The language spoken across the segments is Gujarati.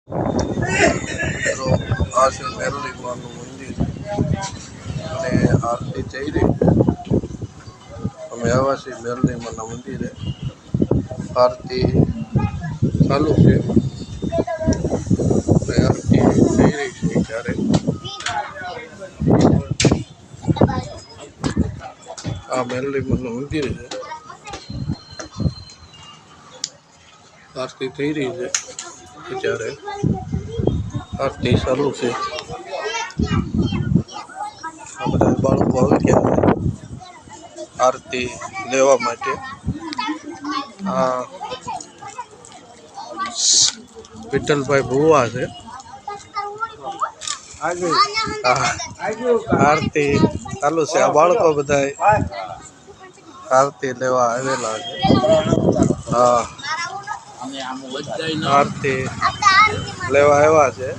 મિત્રો આ છે મેરડી માનું મંદિર અને આરતી થઈ રહી છે. અમે આવ્યા છીએ મેરડી માના મંદિરે. આરતી ચાલુ છે અને આરતી થઈ રહી છે ત્યારે આ મેરડી માનું મંદિર છે. આરતી થઈ રહી છે ત્યારે આરતી ચાલુ છે. આ બધા બાળકો આવી ગયા છે આરતી લેવા માટે. આ વિઠ્ઠલભાઈ ભુવા છે. આરતી ચાલુ છે. આ બાળકો બધા આરતી લેવા આવેલા છે. હા, આરતી લેવા આવ્યા છે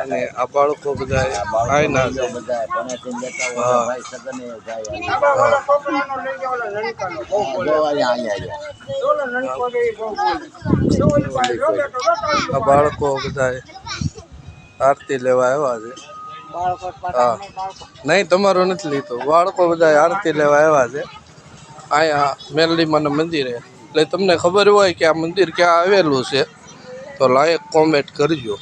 અને આ બાળકો બધા આયના છે. આ બાળકો બધા આરતી લેવા આવ્યા છે. હા, નહીં તમારું નથી લીધું. બાળકો બધા આરતી લેવા આવ્યા છે અહીંયા મેરડી માના મંદિરે. એટલે તમને ખબર હોય કે આ મંદિર ક્યાં આવેલું છે તો લાઈક કોમેન્ટ કરજો.